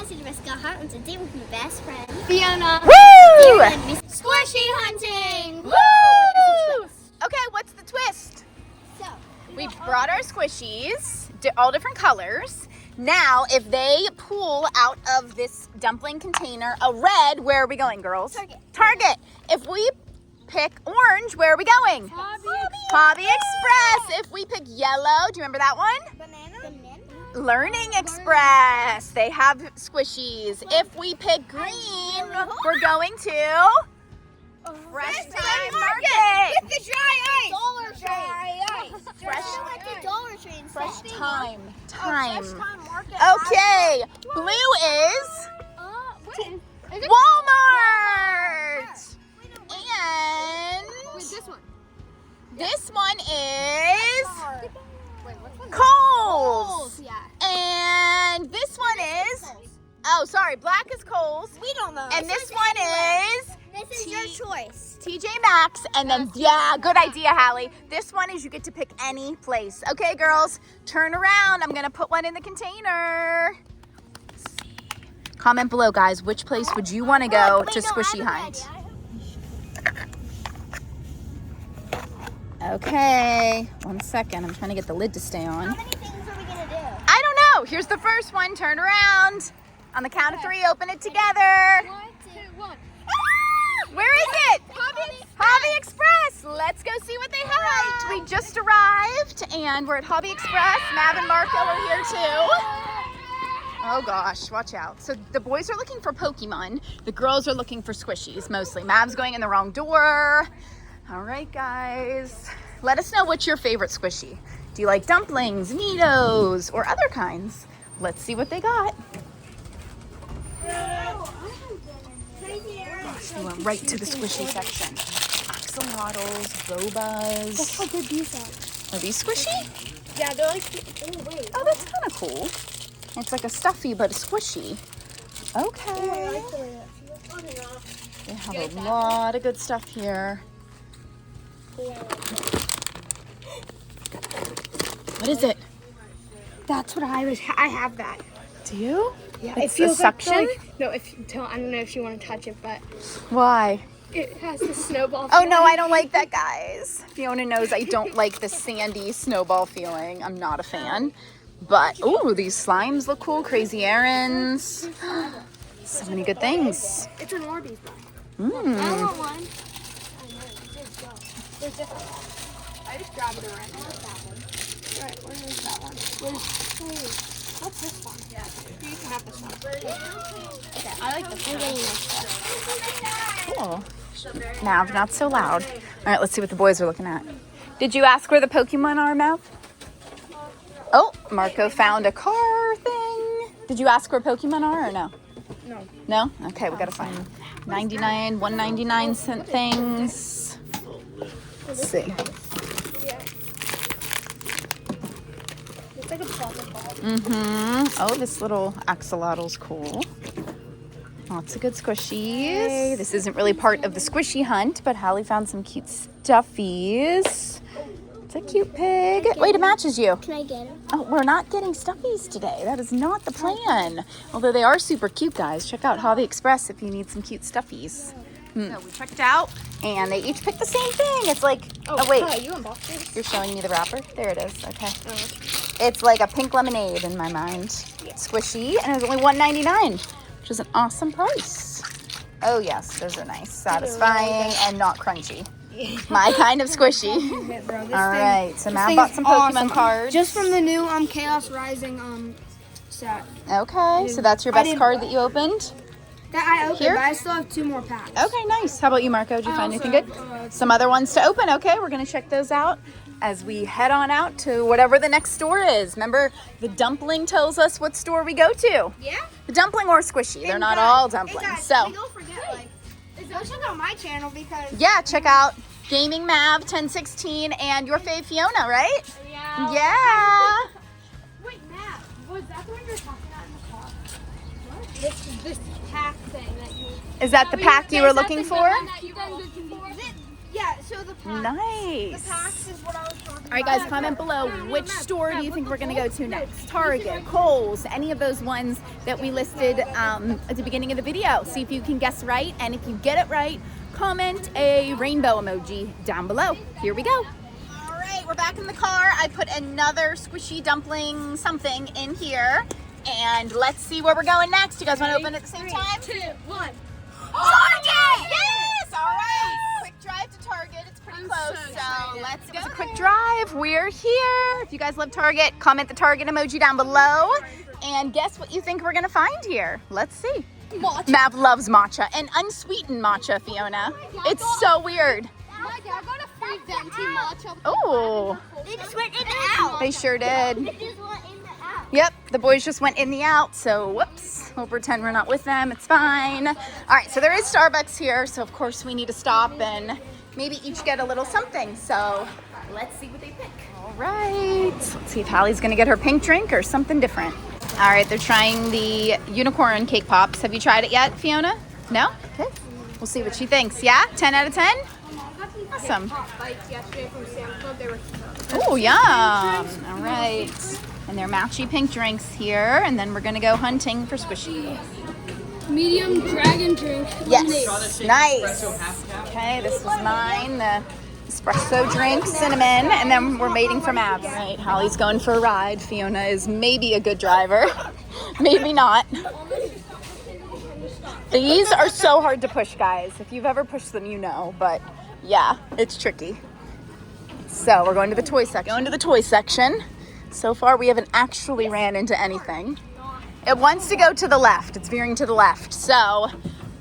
guys, it's Jessica Hart and today with my best friend Fiona. Woo! Squishy hunting! Woo! Okay, what's the twist? So, We brought our squishies, all different colors. Now, if they pull out of this dumpling container a red, where are we going, girls? Target. If we pick orange, where are we going? Hobby Express. If we pick yellow, do you remember that one? Banana. Learning Express. They have squishies. If we pick green, we're going to Fresh Time Market. With the dry ice. Dollar Tree. Fresh Time. Fresh Time Market. Okay. Blue is Walmart. And this one is Kohl's. Yeah. And this one is, oh, sorry, black is Kohl's. We don't know. And this one is This is your choice. TJ Maxx. And then, yeah, good idea, Hallie. This one is you get to pick any place. Okay, girls, turn around. I'm going to put one in the container. Let's see. Comment below, guys, which place would you want to go to squishy hunt? Okay, 1 second. I'm trying to get the lid to stay on. How many things are we going to do? I don't know. Here's the first one. Turn around. On the count of 3, open it together. 1, 2, 1. Where is it? Hobby Express. Let's go see what they have. We just arrived and we're at Hobby Express. Mav and Marco are here too. Oh gosh, watch out. So the boys are looking for Pokemon. The girls are looking for squishies mostly. Mav's going in the wrong door. All right, guys. Let us know what's your favorite squishy. Do you like dumplings, Neatos, or other kinds? Let's see what they got. Gosh, we went right to the squishy section. Axolotls, Bobas. Look how good these are. Are these squishy? Yeah, they're like, oh wait. Oh, that's kind of cool. It's like a stuffy, but a squishy. Okay. They have a lot of good stuff here. What is it? That's what I have that. Do you? Yeah, It's a suction? No, I don't know if you want to touch it, but Why? it has the snowball. Oh no, I don't like that, guys. Fiona knows I don't like the sandy snowball feeling. I'm not a fan. But, ooh, these slimes look cool. Crazy errands. So many good things. It's an Orbeez one. I Mmm. want one. I just grabbed it around. Right, where is that one? What's this one? Yeah. You can have this one. Okay, I like this one. Cool. Mav, not so loud. All right, let's see what the boys are looking at. Did you ask where the Pokemon are, Mav? Oh, Marco found a car thing. Did you ask where Pokemon are or no? No. No? Okay, we gotta find 99, 199 cent things. Let's see. It's like a chocolate ball. Oh, this little axolotl's cool. Lots of good squishies. This isn't really part of the squishy hunt, but Hallie found some cute stuffies. It's a cute pig. Wait, it matches you. Can I get him? Oh, we're not getting stuffies today. That is not the plan. Although they are super cute, guys. Check out Hobby Express if you need some cute stuffies. So we checked out, and they each picked the same thing. It's like, oh wait, You unboxed it? you're showing me the wrapper? There it is. Okay. It's like a pink lemonade in my mind. Squishy, and it was only $1.99, which is an awesome price. Oh yes, those are nice, satisfying, and not crunchy. My kind of squishy. All right, so Matt bought some Pokemon cards. Just from the new Chaos Rising set. Okay, so that's your best card that you opened? That I opened, Here? but I still have 2 more packs. Okay, nice. How about you, Marco? Did you find anything good? Some other ones to open. Okay, we're going to check those out as we head on out to whatever the next store is. Remember, the dumpling tells us what store we go to. Yeah? The dumpling or squishy. They're not all dumplings. Hey guys, So, don't forget, go check out my channel because... yeah, check out Gaming Mav 1016 and your fave Fiona, right? Yeah. Yeah. Wait, Matt, was that the one you were talking about in the car? What? This pack thing that you... Is that the pack you were looking for? Yeah, so the pack. Nice. The packs is what I was talking All right, guys, comment below which store do you think we're gonna go to next? Target, Kohl's, any of those ones that we listed at the beginning of the video. See if you can guess right, and if you get it right, comment a rainbow emoji down below. Here we go. All right, we're back in the car. I put another squishy dumpling something in here, and let's see where we're going next. You guys want to open it at the same time? 2, 1. Target! Yes! All right. Quick drive to Target. It's pretty close. So let's go. It's a quick drive. We're here. If you guys love Target, comment the Target emoji down below. And guess what you think we're going to find here? Let's see. Matcha. Mav loves matcha and unsweetened matcha, Fiona. It's so weird. My dad got a free venti matcha. Oh, They just went in the out. they sure did. They just went in the out. Yep, the boys just went in the out, so whoops. We'll pretend we're not with them, it's fine. All right, so there is Starbucks here, so of course we need to stop and maybe each get a little something. So let's see what they pick. All right, let's see if Hallie's gonna get her pink drink or something different. All right, they're trying the unicorn cake pops. Have you tried it yet, Fiona? No? Okay, we'll see what she thinks. Yeah, 10 out of 10? Awesome. Bites yesterday from Sam's Club. They were Oh, yum. All right. And they're matchy pink drinks here. And then we're going to go hunting for squishy. Medium dragon drink. Yes. Nice. Okay, this is mine. The espresso drink, cinnamon. And then we're waiting for Mav. All right, Holly's going for a ride. Fiona is maybe a good driver. Maybe not. These are so hard to push, guys. If you've ever pushed them, you know. But yeah, it's tricky. So we're going to the toy section. Going to the toy section. So far, we haven't actually ran into anything. It wants to go to the left. It's veering to the left. So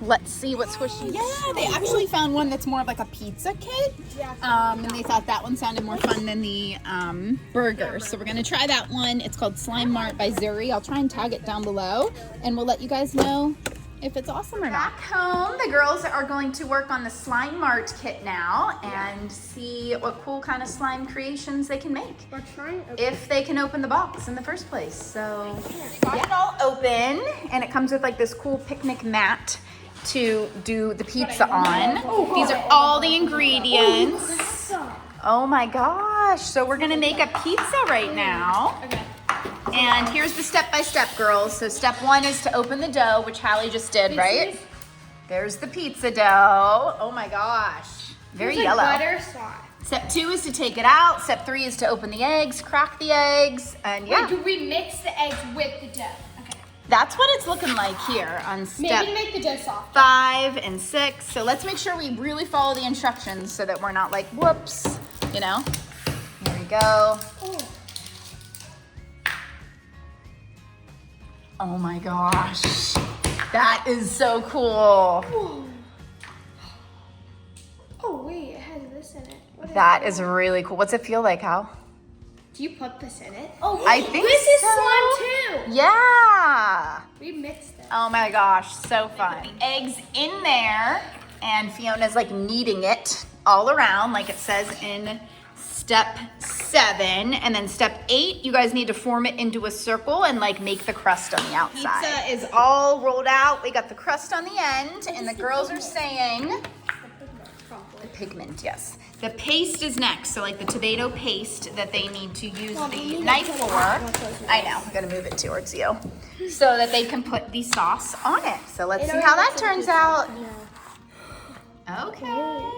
let's see what squishy. Yeah, they actually found one that's more of like a pizza kit. And they thought that one sounded more fun than the burger. So we're gonna try that one. It's called Slime Mart by Zuri. I'll try and tag it down below, and we'll let you guys know if it's awesome or not. Back home, the girls are going to work on the Slime Mart kit now and see what cool kind of slime creations they can make. We're trying. If they can open the box in the first place. So got it all open, and it comes with like this cool picnic mat to do the pizza on. These are all the ingredients. Oh my gosh. So we're gonna make a pizza right now. Okay. And here's the step-by-step, girls. So step 1 is to open the dough, which Hallie just did, right? There's the pizza dough. Oh my gosh. Very yellow. Butter sauce. Step 2 is to take it out. Step 3 is to open the eggs, crack the eggs, and yeah. Do we mix the eggs with the dough? Okay. That's what it's looking like here on step Maybe to make the dough soft. 5 and 6. So let's make sure we really follow the instructions so that we're not like, whoops, you know? Here we go. Oh my gosh. That is so cool. Oh wait, it has this in it. What That is really cool. What's it feel like, Hal? Do you put this in it? Oh, I think This is so. slime too. Yeah. We mixed it. Oh my gosh, so fun. Eggs in there, and Fiona's like kneading it all around like it says in step 7. And then step 8, you guys need to form it into a circle and like make the crust on the outside. Pizza is all rolled out. We got the crust on the end, and the girls are saying the pigment, yes. The paste is next, so like the tomato paste that they need to use the knife for. I know, I'm gonna move it towards you. So that they can put the sauce on it. So let's see how that turns out. Okay.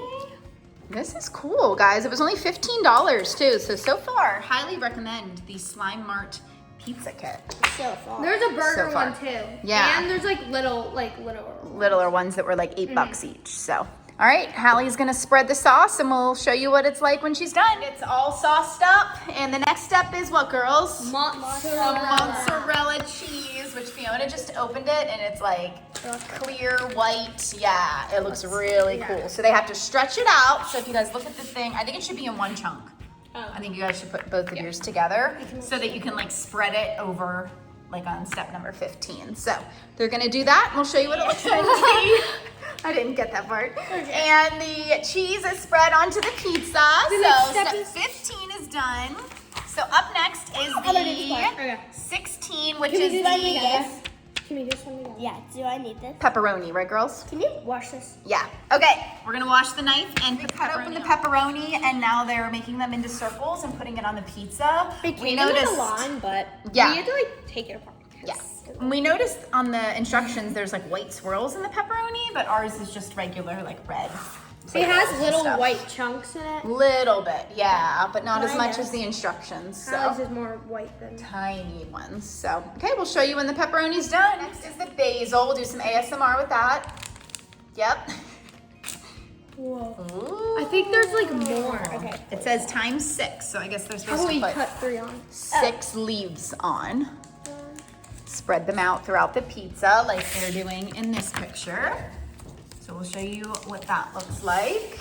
This is cool, guys. It was only $15 too. So far, highly recommend the Slime Mart pizza kit. So far. There's a burger So far. one too. Yeah. And there's like little. Littler ones that were like $8 each. So, all right, Hallie's gonna spread the sauce and we'll show you what it's like when she's done. It's all sauced up. And the next step is what, girls? Mozzarella cheese, which Fiona just opened it, and it's like clear white. Yeah, it looks really cool. So they have to stretch it out. So if you guys look at the thing, I think it should be in one chunk. I think you guys should put both of yours together so that you can like spread it over like on step number 15. So they're gonna do that, and we'll show you what it looks like. I didn't get that part. And the cheese is spread onto the pizza. So step 15 is done. So up next is the 16, which is the Can we just one together? Yeah, do I need this? Pepperoni, right, girls? Can you wash this? Yeah. Okay, we're gonna wash the knife and cut open the pepperoni, and now they're making them into circles and putting it on the pizza. We noticed a line, but Yeah. we had to like take it apart. Yeah. And we noticed on the instructions there's like white swirls in the pepperoni, but ours is just regular like red. It has little stuff. white chunks in it. Little bit, yeah, but not as Mine much does. as the instructions. Ours So is more white than. tiny ones. So okay, we'll show you when the pepperoni's done. Next is the basil. We'll do some ASMR with that. Yep. Whoa. Ooh. I think there's like more. Okay. It says times 6, so I guess they're How supposed about we to put cut 3 on? 6 leaves on. Spread them out throughout the pizza like they're doing in this picture. So we'll show you what that looks like.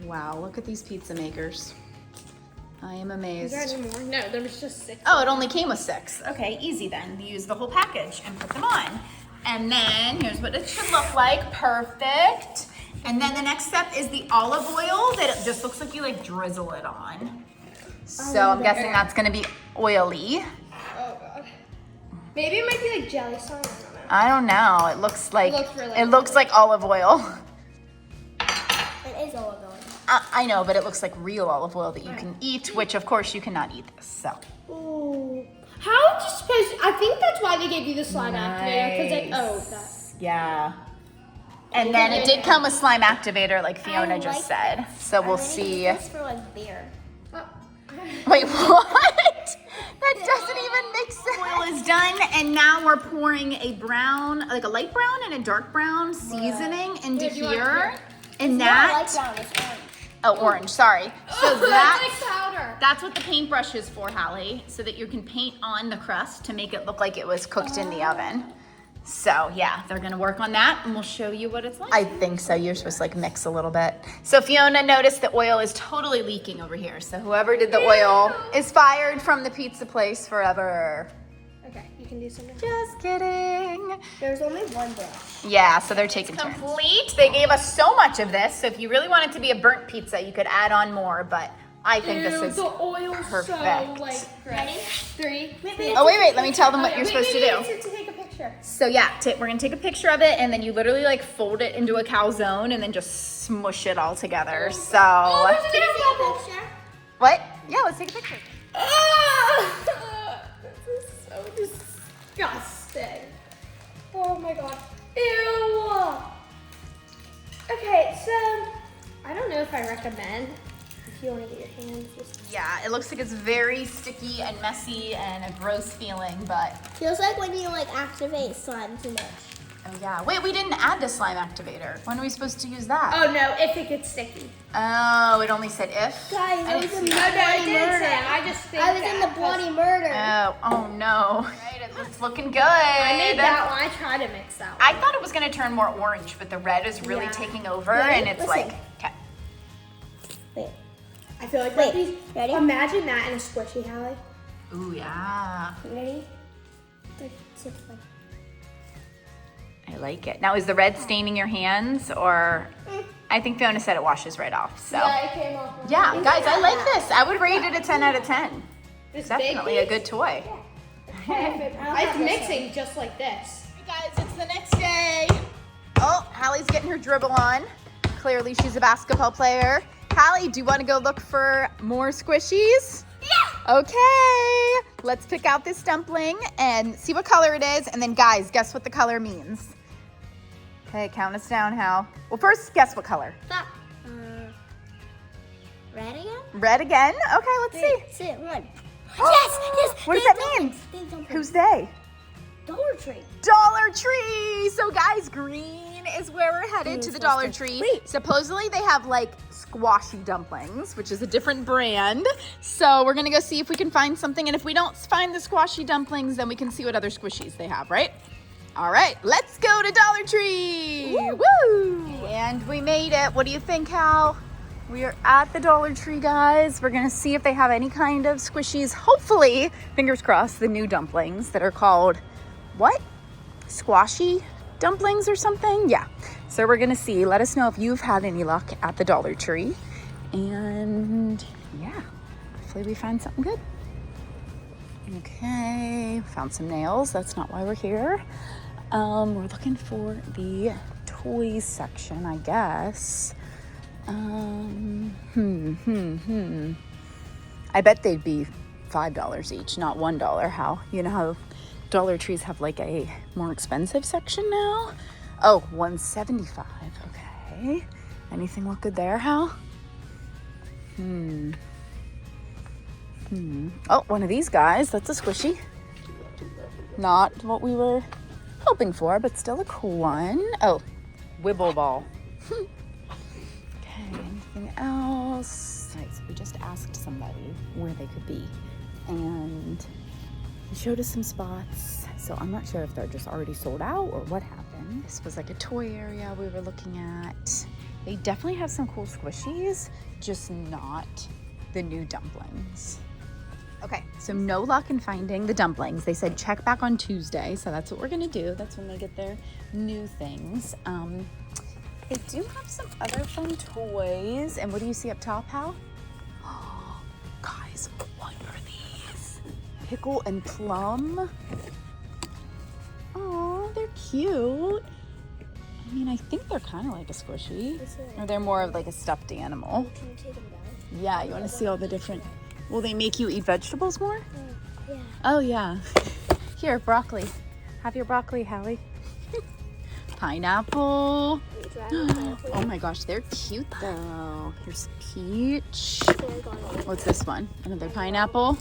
Wow, look at these pizza makers. I am Is amazed. there any more? No, there's just 6. Oh, it only came with 6. Okay, easy then. Use the whole package and put them on. And then here's what it should look like. Perfect. And then the next step is the olive oil that it just looks like you like drizzle it on. So I'm guessing that's gonna be oily. Oh god. Maybe it might be like jelly slime. I I don't know. don't know. It looks like looks really it looks like olive oil. It is olive oil. I know, but it looks like real olive oil that you can eat, which of course you cannot eat this. So Ooh. How would you suppose? I think that's why they gave you the slime activator because they. Oh, that. yeah. And then it did come with slime activator, like Fiona I just like said. So we'll I'm gonna see. use this for like beer. Oh. Wait, what? That doesn't even make sense. Oil is done, and now we're pouring a brown, like a light brown and a dark brown seasoning into Here, do you want here. here? And Not that, like brown, it's orange. oh, orange, sorry. So That's that's, like powder. that's what the paintbrush is for, Hallie, so that you can paint on the crust to make it look like it was cooked in the oven. So yeah, they're gonna work on that, and we'll show you what it's like. I think so. You're supposed to like mix a little bit. So Fiona noticed the oil is totally leaking over here. So whoever did the oil is fired from the pizza place forever. Okay, you can do something. Just kidding. There's only one brush. Yeah, so they're taking turns. Complete. They gave us so much of this. So if you really want it to be a burnt pizza, you could add on more. But I think this is the oil's perfect. so like Ready? 3. Oh wait, let me tell them what you're supposed to do. To take a picture. So yeah, we're gonna take a picture of it, and then you literally like fold it into a calzone, and then just smush it all together. So Oh, Can you see a picture? what? Yeah, let's take a picture. This is so disgusting. Oh my god. Ew. Okay, so I don't know if I recommend if you want to get your hands just. Yeah, it looks like it's very sticky and messy and a gross feeling, but Feels like when you like activate slime too much. oh yeah. Wait, we didn't add the slime activator. When are we supposed to use that? Oh no, if it gets sticky. Oh, it only said if. Guys, I was in the No, it bloody did murder. say. I just think I was in the bloody murder. Oh no. Right, it's looking good. I made that one. I tried to mix that one. I thought it was gonna turn more orange, but the red is really Yeah. taking over, Ready? and it's Listen. like, okay. Wait. I feel like Wait, that'd be. ready? Imagine that in a squishy, Hallie. Ooh yeah. Ready? 3, 2, 1. I like it. Now, is the red staining your hands, or I think Fiona said it washes right off. So Yeah, it came off. yeah, guys, I like this. I would rate it a 10 out of 10. It's Definitely a good toy. It's mixing just like this. Hey guys, it's the next day. Oh, Hallie's getting her dribble on. Clearly, she's a basketball player. Hallie, do you want to go look for more squishies? Yeah. Okay. Let's pick out this dumpling and see what color it is. And then, guys, guess what the color means. Okay, count us down, Hal. Well, first, guess what color? Stop. Red again? Red again? Okay, let's see. 3, 2, 1. Yes! What does that mean? Who's they? Dollar Tree. Dollar Tree. So guys, green is where we're headed to the Dollar Tree. Wait. Supposedly they have like squashy dumplings, which is a different brand. So we're gonna go see if we can find something. And if we don't find the squashy dumplings, then we can see what other squishies they have, right? All right, let's go to Dollar Tree. Woo! And we made it. What do you think, Hal? We are at the Dollar Tree, guys. We're gonna see if they have any kind of squishies. Hopefully, fingers crossed, the new dumplings that are called, what? Squashy dumplings or something? Yeah. So we're gonna see. Let us know if you've had any luck at the Dollar Tree. And yeah, hopefully we find something good. Okay, found some nails. That's not why we're here. We're looking for the toys section, I guess. I bet they'd be $5 each, not $1. How? You know how Dollar Trees have like a more expensive section now? Oh, $1.75. Okay. Anything look good there, Hal? Oh, one of these guys. That's a squishy. Not what we were hoping for, but still a cool one. Oh, Wibble Ball. Okay, anything else? All right, so we just asked somebody where they could be, and he showed us some spots. So I'm not sure if they're just already sold out or what happened. This was like a toy area we were looking at. They definitely have some cool squishies, just not the new dumplings. Okay, so no luck in finding the dumplings. They said check back on Tuesday, so that's what we're gonna do. That's when they get their new things. They do have some other fun toys. And what do you see up top, Hal? Oh, guys, what are these? Pickle and plum. Oh, they're cute. I mean, I think they're kind of like a squishy. Or they're more of like a stuffed animal. Can you take them down? Yeah, you want to see all the different... Will they make you eat vegetables more? Yeah. Oh, yeah. Here, broccoli. Have your broccoli, Hallie. Pineapple. Oh my gosh, they're cute though. Here's peach. What's this one? Another pineapple.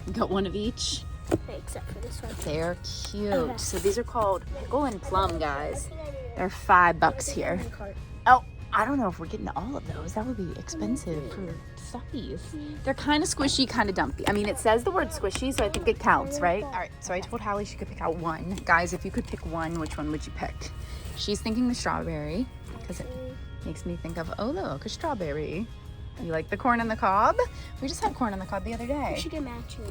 We got one of each. Except for this one. They're cute. So these are called pickle and plum, guys. They're $5 here. Oh, I don't know if we're getting all of those. That would be expensive for stuffies. They're kind of squishy, kind of dumpy. I mean, it says the word squishy, so I think it counts, right? All right, so I told Hallie she could pick out one. Guys, if you could pick one, which one would you pick? She's thinking the strawberry, because it makes me think of, oh, look, a strawberry. You like the corn on the cob? We just had corn on the cob the other day. We should get matching.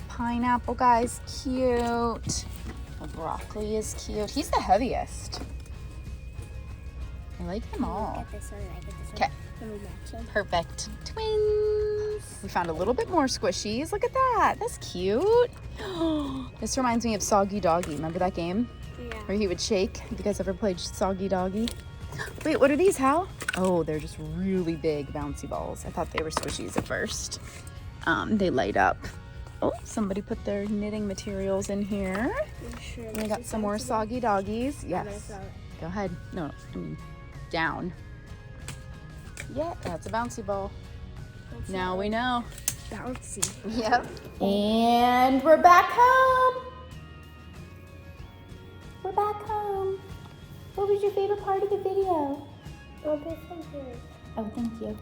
Pineapple, guys, cute. The broccoli is cute. He's the heaviest. I like them all. Get this one, I get this one. Okay. Then we match them. Perfect. Twins. We found a little bit more squishies. Look at that. That's cute. This reminds me of Soggy Doggy. Remember that game? Yeah. Where he would shake? Have you guys ever played Soggy Doggy? Wait, what are these, Hal? Oh, they're just really big bouncy balls. I thought they were squishies at first. They light up. Oh, somebody put their knitting materials in here. Sure, And we got some more Soggy Doggies. Yes. Go ahead. No, I mean, down. Yeah, that's a bouncy ball. Now we know. Bouncy. Yep. And we're back home. We're back home. What was your favorite part of the video? Oh, this one's good. Oh, thank you.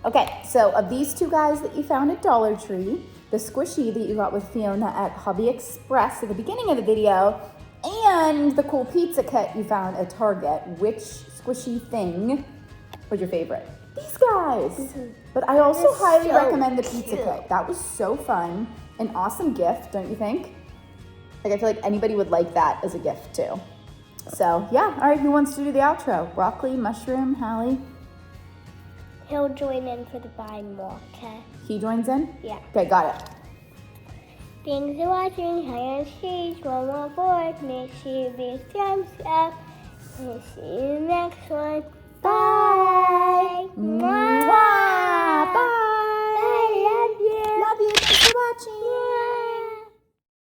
Okay, so of these two guys that you found at Dollar Tree, the squishy that you got with Fiona at Hobby Express at the beginning of the video, and the cool pizza kit you found at Target, which squishy thing was your favorite? These guys. But I also highly recommend the pizza kit. That was so fun. An awesome gift, don't you think? Like, I feel like anybody would like that as a gift too. So yeah, all right, who wants to do the outro? Broccoli, mushroom, Hallie? He'll join in for the buy more, okay? He joins in? Yeah. Okay, got it. Thanks for watching. High and one more board. Make sure you be thumbs up. And see you next one. Bye. Mwah.